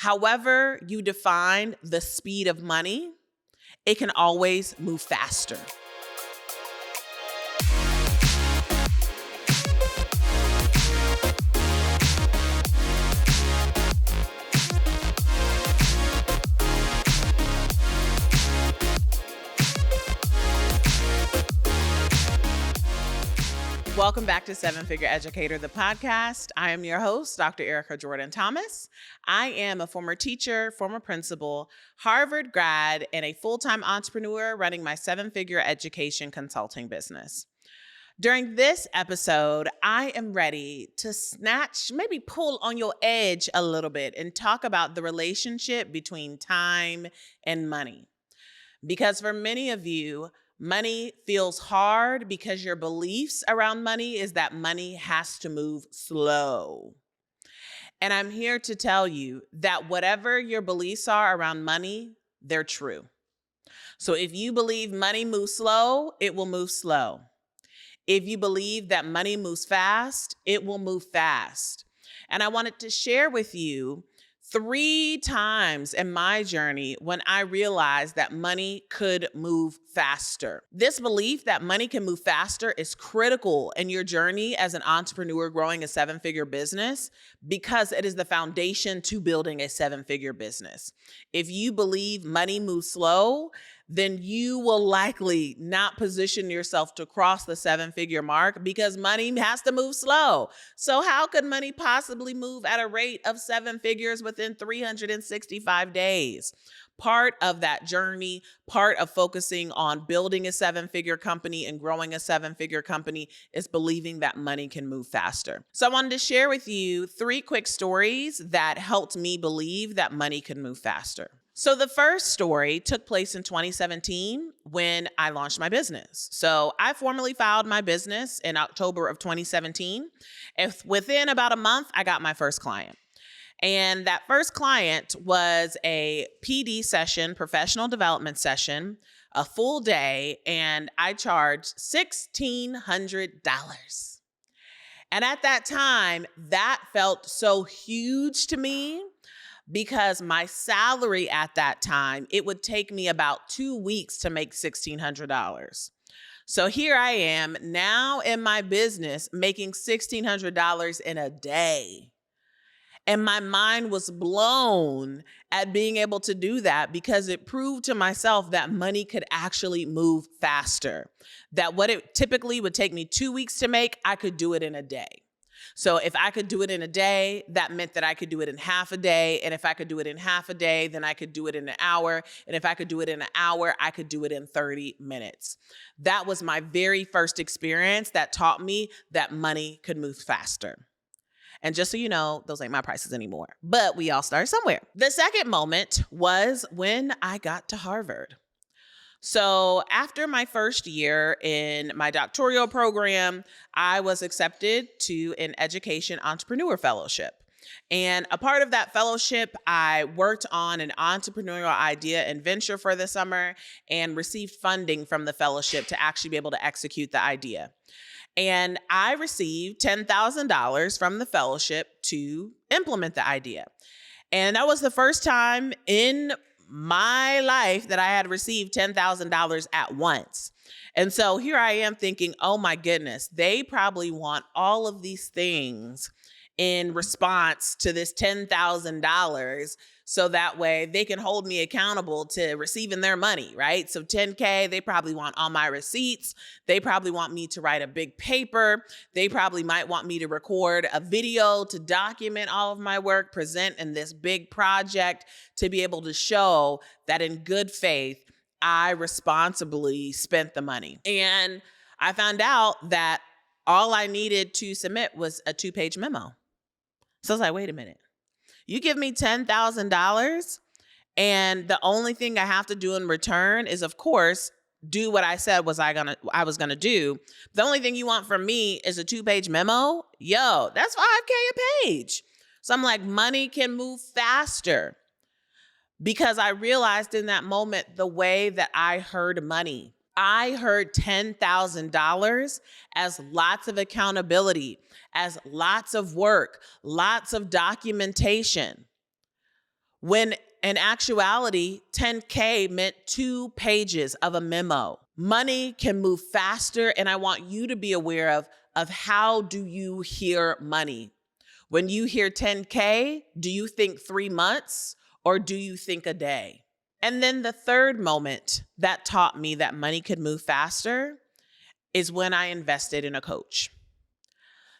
However you define the speed of money, it can always move faster. Welcome back to Seven Figure Educator, the podcast. I am your host, Dr. Erica Jordan Thomas. I am a former teacher, former principal, Harvard grad, and a full-time entrepreneur running my seven-figure education consulting business. During this episode, I am ready to maybe pull on your edge a little bit and talk about the relationship between time and money. Because for many of you, money feels hard because your beliefs around money is that money has to move slow. And I'm here to tell you that whatever your beliefs are around money, they're true. So if you believe money moves slow, it will move slow. If you believe that money moves fast, it will move fast. And I wanted to share with you 3 times in my journey when I realized that money could move faster. This belief that money can move faster is critical in your journey as an entrepreneur growing a 7-figure business because it is the foundation to building a 7-figure business. If you believe money moves slow, then you will likely not position yourself to cross the 7-figure mark because money has to move slow. So how could money possibly move at a rate of 7 figures within 365 days? Part of that journey, part of focusing on building a 7-figure company and growing a 7-figure company is believing that money can move faster. So I wanted to share with you 3 quick stories that helped me believe that money can move faster. So the first story took place in 2017 when I launched my business. So I formally filed my business in October of 2017. And within about a month, I got my first client. And that first client was a PD session, professional development session, a full day, and I charged $1,600. And at that time, that felt so huge to me because my salary at that time, it would take me about 2 weeks to make $1,600. So here I am now in my business making $1,600 in a day. And my mind was blown at being able to do that because it proved to myself that money could actually move faster. That what it typically would take me 2 weeks to make, I could do it in a day. So if I could do it in a day, that meant that I could do it in half a day. And if I could do it in half a day, then I could do it in an hour. And if I could do it in an hour, I could do it in 30 minutes. That was my very first experience that taught me that money could move faster. And just so you know, those ain't my prices anymore, but we all start somewhere. The second moment was when I got to Harvard. So after my first year in my doctoral program, I was accepted to an education entrepreneur fellowship. And a part of that fellowship, I worked on an entrepreneurial idea and venture for the summer and received funding from the fellowship to actually be able to execute the idea. And I received $10,000 from the fellowship to implement the idea. And that was the first time in my life that I had received $10,000 at once. And so here I am thinking, oh my goodness, they probably want all of these things in response to this $10,000 so that way they can hold me accountable to receiving their money, right? So $10K, they probably want all my receipts. They probably want me to write a big paper. They probably might want me to record a video to document all of my work, present in this big project to be able to show that in good faith, I responsibly spent the money. And I found out that all I needed to submit was a 2-page memo. So I was like, wait a minute. You give me $10,000 and the only thing I have to do in return is, of course, do what I said I was gonna do. The only thing you want from me is a 2-page memo. Yo, that's $5K a page. So I'm like, money can move faster because I realized in that moment the way that I heard money. I heard $10,000 as lots of accountability, as lots of work, lots of documentation. when in actuality, 10K meant 2 pages of a memo. Money can move faster, and I want you to be aware of how do you hear money. When you hear 10K, do you think 3 months or do you think a day? And then the third moment that taught me that money could move faster is when I invested in a coach.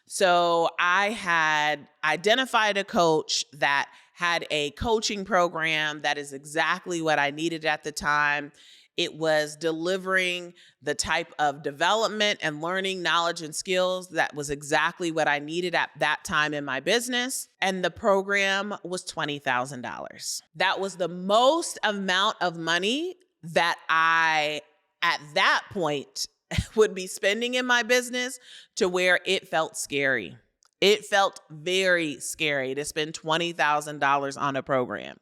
So I had identified a coach that had a coaching program that is exactly what I needed at the time. It was delivering the type of development and learning knowledge and skills that was exactly what I needed at that time in my business. And the program was $20,000. That was the most amount of money that I, at that point, would be spending in my business to where it felt scary. It felt very scary to spend $20,000 on a program.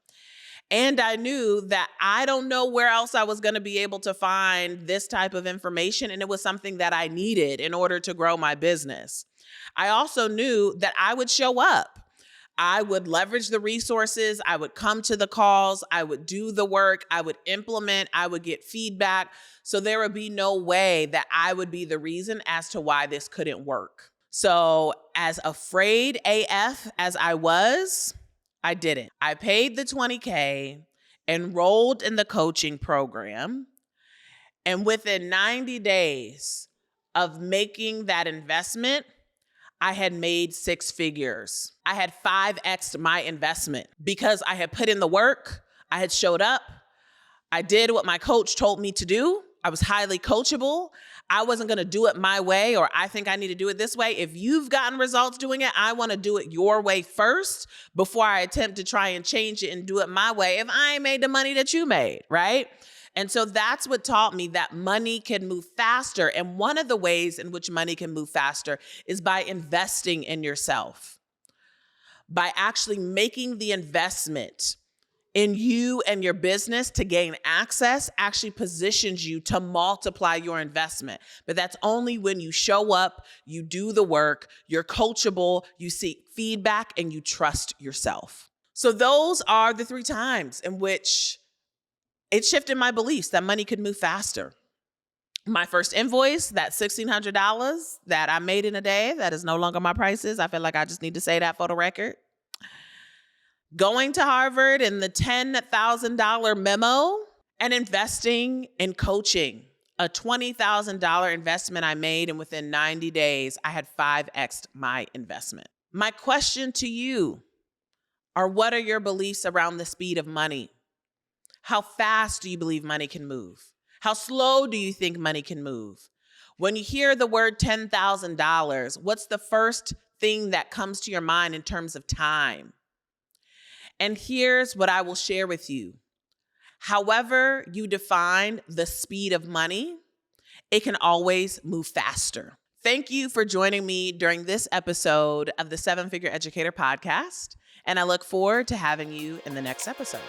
And I knew that I don't know where else I was going to be able to find this type of information. And it was something that I needed in order to grow my business. I also knew that I would show up. I would leverage the resources. I would come to the calls. I would do the work. I would implement. I would get feedback. So there would be no way that I would be the reason as to why this couldn't work. So as afraid AF as I was, I didn't. I paid the $20K, enrolled in the coaching program, and within 90 days of making that investment, I had made 6 figures. I had 5x'd my investment because I had put in the work. I had showed up. I did what my coach told me to do. I was highly coachable. I wasn't going to do it my way, or I think I need to do it this way. If you've gotten results doing it, I want to do it your way first before I attempt to try and change it and do it my way if I ain't made the money that you made, right? And so that's what taught me that money can move faster. And one of the ways in which money can move faster is by investing in yourself, by actually making the investment in you and your business to gain access actually positions you to multiply your investment. But that's only when you show up, you do the work, you're coachable, you seek feedback, and you trust yourself. So those are the 3 times in which it shifted my beliefs that money could move faster. My first invoice, that $1,600 that I made in a day, that is no longer my prices. I feel like I just need to say that for the record. Going to Harvard and the $10,000 memo, and investing in coaching, a $20,000 investment I made, and within 90 days, I had 5x'd my investment. My question to you are, what are your beliefs around the speed of money? How fast do you believe money can move? How slow do you think money can move? When you hear the word $10,000, what's the first thing that comes to your mind in terms of time? And here's what I will share with you. However you define the speed of money, it can always move faster. Thank you for joining me during this episode of the 7-Figure Educator Podcast, and I look forward to having you in the next episode.